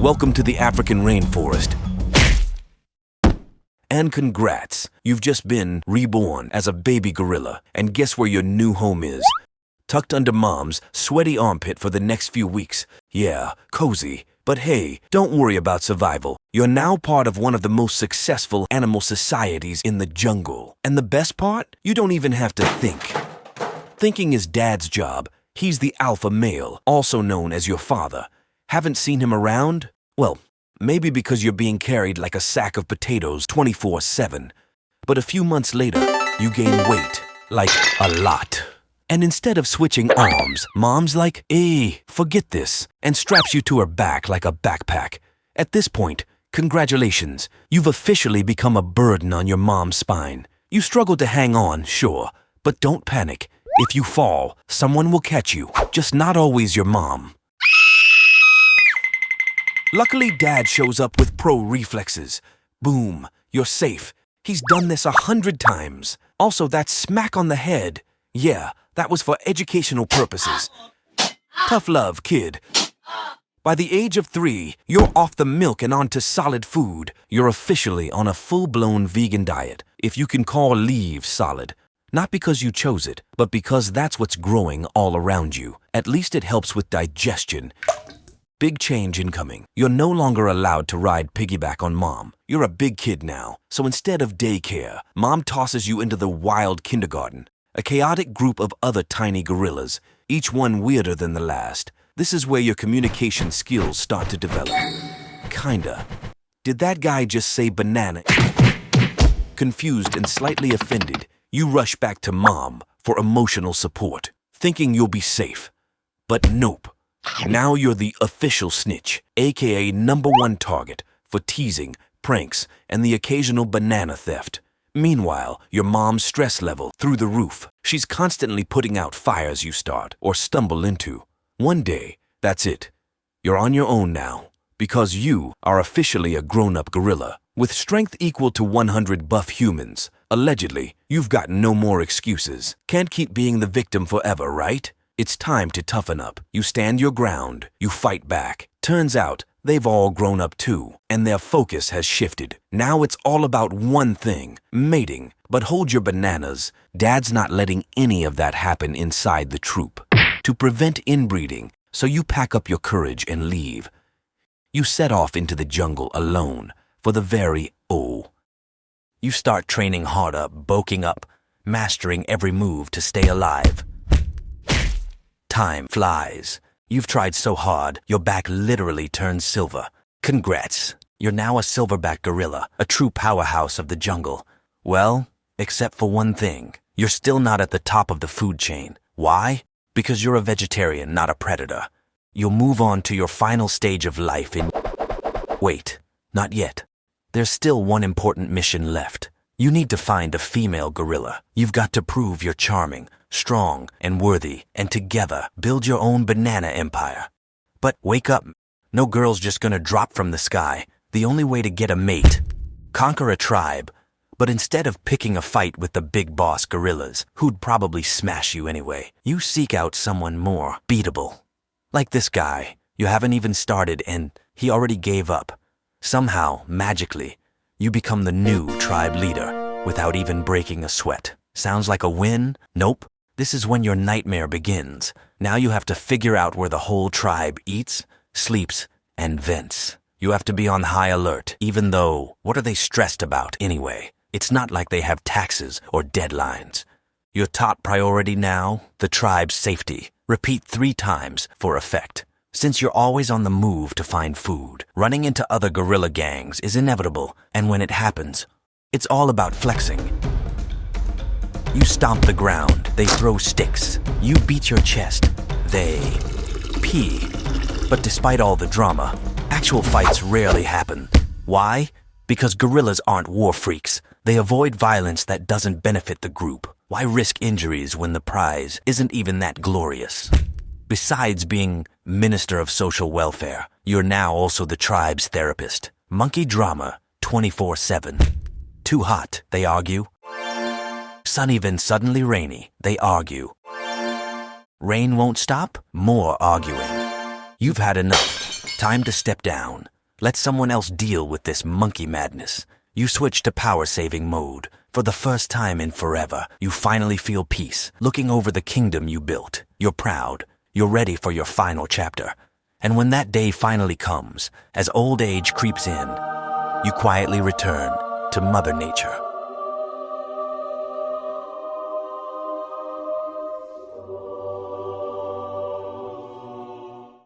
Welcome to the African rainforest. And congrats, you've just been reborn as a baby gorilla. And guess where your new home is? Tucked under mom's sweaty armpit for the next few weeks. Yeah, cozy. But hey, don't worry about survival. You're now part of one of the most successful animal societies in the jungle. And the best part? You don't even have to think. Thinking is Dad's job. He's the alpha male, also known as your father. Haven't seen him around? Well, maybe because you're being carried like a sack of potatoes 24/7. But a few months later, you gain weight. Like a lot. And instead of switching arms, Mom's like, "Hey, forget this," and straps you to her back like a backpack. At this point, congratulations, you've officially become a burden on your mom's spine. You struggle to hang on, sure, but don't panic. If you fall, someone will catch you, just not always your mom. Luckily, Dad shows up with pro reflexes. Boom, you're safe. He's done this 100 times. Also, that smack on the head. Yeah, that was for educational purposes. Tough love, kid. By the age of 3, you're off the milk and onto solid food. You're officially on a full-blown vegan diet, if you can call leaves solid. Not because you chose it, but because that's what's growing all around you. At least it helps with digestion. Big change incoming. You're no longer allowed to ride piggyback on Mom. You're a big kid now, so instead of daycare, Mom tosses you into the wild kindergarten. A chaotic group of other tiny gorillas, each one weirder than the last. This is where your communication skills start to develop. Kinda. Did that guy just say banana? Confused and slightly offended, you rush back to Mom for emotional support, thinking you'll be safe. But nope. Now you're the official snitch, aka #1 target for teasing, pranks, and the occasional banana theft. Meanwhile, your mom's stress level through the roof. She's constantly putting out fires you start or stumble into. One day, that's it. You're on your own now, because you are officially a grown-up gorilla with strength equal to 100 buff humans. Allegedly, you've got no more excuses. Can't keep being the victim forever, right? It's time to toughen up. You stand your ground. You fight back. Turns out, they've all grown up too, and their focus has shifted. Now it's all about one thing, mating. But hold your bananas. Dad's not letting any of that happen inside the troop. To prevent inbreeding, so you pack up your courage and leave. You set off into the jungle alone for the very You start training harder, bulking up, mastering every move to stay alive. Time flies. You've tried so hard, your back literally turns silver. Congrats. You're now a silverback gorilla, a true powerhouse of the jungle. Well, except for one thing. You're still not at the top of the food chain. Why? Because you're a vegetarian, not a predator. You'll move on to your final stage of life in... Wait, not yet. There's still one important mission left. You need to find a female gorilla. You've got to prove you're charming, strong, and worthy, and together build your own banana empire. But wake up. No girl's just gonna drop from the sky. The only way to get a mate, conquer a tribe. But instead of picking a fight with the big boss gorillas, who'd probably smash you anyway, you seek out someone more beatable. Like this guy. You haven't even started and he already gave up. Somehow, magically, you become the new tribe leader without even breaking a sweat. Sounds like a win? Nope. This is when your nightmare begins. Now you have to figure out where the whole tribe eats, sleeps, and vents. You have to be on high alert, even though, what are they stressed about anyway? It's not like they have taxes or deadlines. Your top priority now, the tribe's safety. Repeat 3 times for effect. Since you're always on the move to find food, running into other gorilla gangs is inevitable, and when it happens, it's all about flexing. You stomp the ground, they throw sticks. You beat your chest, they pee. But despite all the drama, actual fights rarely happen. Why? Because gorillas aren't war freaks. They avoid violence that doesn't benefit the group. Why risk injuries when the prize isn't even that glorious? Besides being Minister of Social Welfare, you're now also the tribe's therapist. Monkey drama, 24/7. Too hot, they argue. Sunny then suddenly rainy, they argue. Rain won't stop, more arguing. You've had enough. Time to step down. Let someone else deal with this monkey madness. You switch to power-saving mode. For the first time in forever, you finally feel peace, looking over the kingdom you built. You're proud. You're ready for your final chapter. And when that day finally comes, as old age creeps in, you quietly return to Mother Nature.